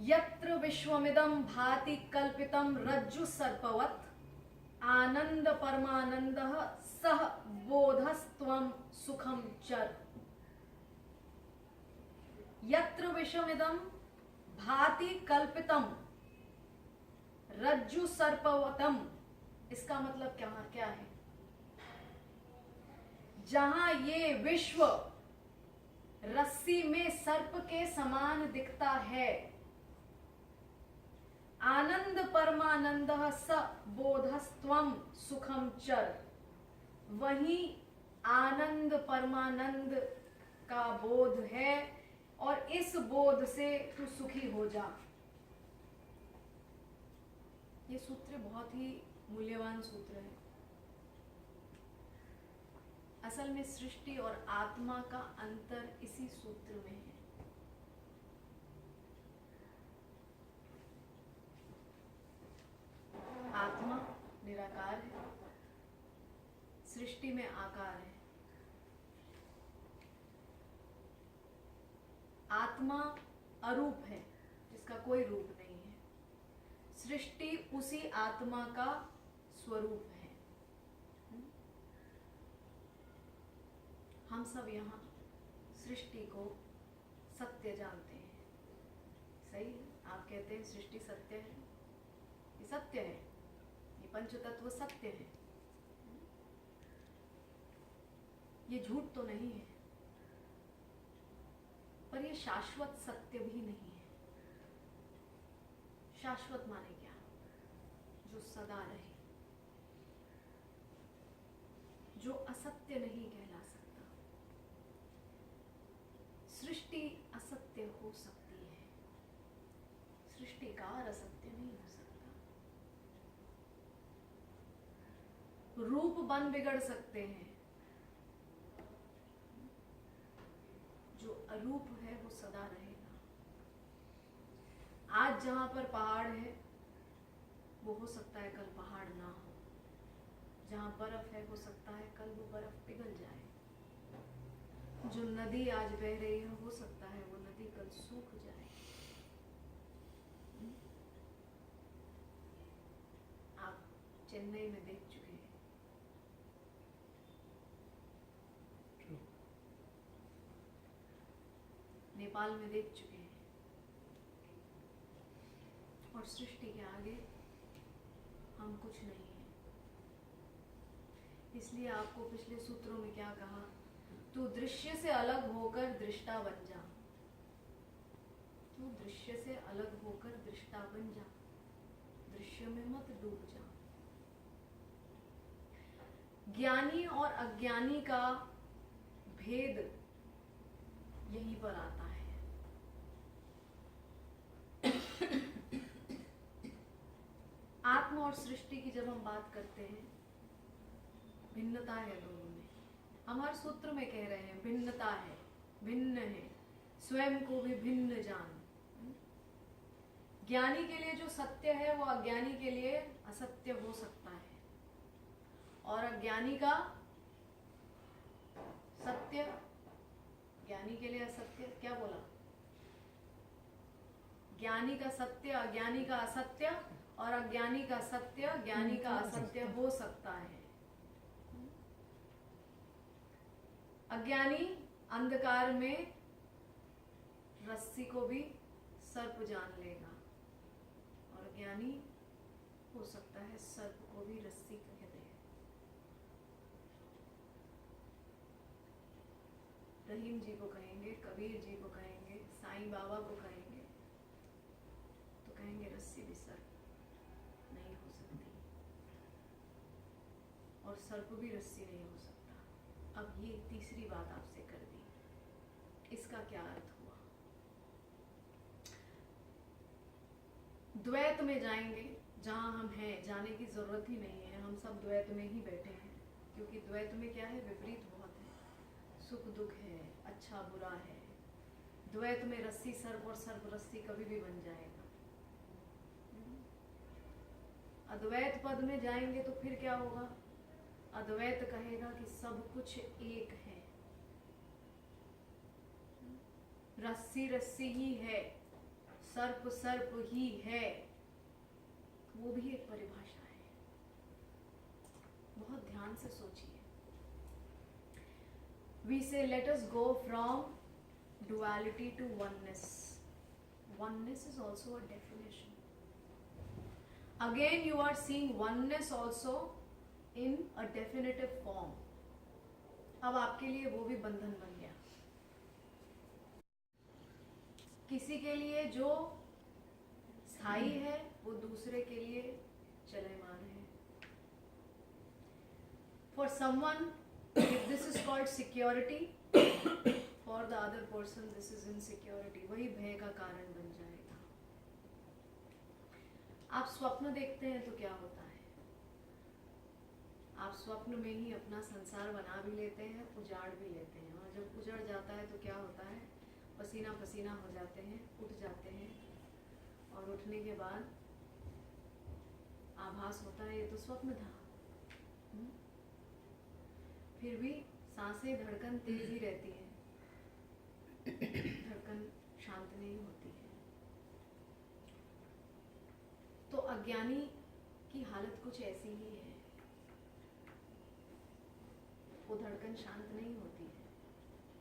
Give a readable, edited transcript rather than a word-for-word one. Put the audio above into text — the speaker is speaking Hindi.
यत्र विश्वमिदं भाति कल्पितं रज्जु सर्पवत् आनंद परमानंदः सह बोधस्त्वं सुखम चर। यत्र विश्वमिदं भाति कल्पितम रज्जु सर्पवतम, इसका मतलब क्या है? जहां ये विश्व रस्सी में सर्प के समान दिखता है, आनंद परमानंद स बोधस्त्वम सुखम चर, वही आनंद परमानंद का बोध है और इस बोध से तू सुखी हो जा। ये सूत्र बहुत ही मूल्यवान सूत्र है। असल में सृष्टि और आत्मा का अंतर इसी सूत्र में है। आत्मा निराकार है, सृष्टि में आकार है। आत्मा अरूप है, जिसका कोई रूप नहीं है। सृष्टि उसी आत्मा का स्वरूप है। हम सब यहाँ सृष्टि को सत्य जानते हैं, सही है? आप कहते हैं सृष्टि सत्य है, ये सत्य है, ये पंचतत्व सत्य है, ये झूठ तो नहीं है, पर ये शाश्वत सत्य भी नहीं है। शाश्वत माने क्या? जो सदा रहे, जो असत्य नहीं कहला सकता। सृष्टि असत्य हो सकती है, सृष्टिकार असत्य नहीं हो सकता। रूप बन बिगड़ सकते हैं, जो अरूप है वो सदा रहेगा। आज जहां पर पहाड़ है वो हो सकता है कल पहाड़ ना हो, जहां बर्फ है हो सकता है कल वो बर्फ पिघल जाए, जो नदी आज बह रही है हो सकता है वो नदी कल सूख जाए। आप चेन्नई में देख चुके हैं, नेपाल में देख चुके हैं, और सृष्टि के आगे हम कुछ नहीं है। इसलिए आपको पिछले सूत्रों में क्या कहा? तू दृश्य से अलग होकर दृष्टा बन जा। तू दृश्य से अलग होकर दृष्टा बन जा, दृश्य में मत डूब जा। ज्ञानी और अज्ञानी का भेद यहीं पर आता है। आत्मा और सृष्टि की जब हम बात करते हैं, भिन्नता है दोनों में। हम हर सूत्र में कह रहे हैं भिन्नता है, भिन्न है, स्वयं को भी भिन्न जान। ज्ञानी के लिए जो सत्य है वो अज्ञानी के लिए असत्य हो सकता है, और अज्ञानी का सत्य ज्ञानी के लिए असत्य। क्या बोला? ज्ञानी का सत्य अज्ञानी का असत्य, और अज्ञानी का सत्य ज्ञानी का असत्य हो सकता है। अज्ञानी अंधकार में रस्सी को भी सर्प जान लेगा, और ज्ञानी हो सकता है सर्प को भी रस्सी कह दे। रहीम जी को कहेंगे, कबीर जी को कहेंगे, साईं बाबा को कहेंगे, तो कहेंगे रस्सी भी सर्प नहीं हो सकती, और सर्प भी रस्सी नहीं हो सकता। अब ये तीसरी बात आपसे कर दी, इसका क्या अर्थ हुआ? द्वैत में जाएंगे, जहां हम हैं जाने की जरूरत ही नहीं है, हम सब द्वैत में ही बैठे हैं। क्योंकि द्वैत में क्या है? विपरीत बहुत है, सुख दुख है, अच्छा बुरा है। द्वैत में रस्सी सर्प और सर्प रस्सी कभी भी बन जाएगा। अद्वैत पद में जाएंगे तो फिर क्या होगा? अद्वैत कहेगा कि सब कुछ एक है, रस्सी रस्सी ही है, सर्प सर्प ही है, वो भी एक परिभाषा है। बहुत ध्यान से सोचिए। We say let us go from duality to oneness. Oneness is also a definition. Again you are seeing oneness also in a definitive form. अब आपके लिए वो भी बंधन बन गया। किसी के लिए जो स्थायी है वो दूसरे के लिए चलमान है। For someone, if this is called security, for the other person this is insecurity. वही भय का कारण बन जाएगा। आप स्वप्न देखते हैं तो क्या होता है? आप स्वप्न में ही अपना संसार बना भी लेते हैं, उजाड़ भी लेते हैं, और जब उजड़ जाता है तो क्या होता है? पसीना पसीना हो जाते हैं, उठ जाते हैं, और उठने के बाद आभास होता है ये तो स्वप्न था। फिर भी सांसें, धड़कन तेज ही रहती है, धड़कन शांत नहीं होती है। तो अज्ञानी की हालत कुछ ऐसी ही है, वो धड़कन शांत नहीं होती है।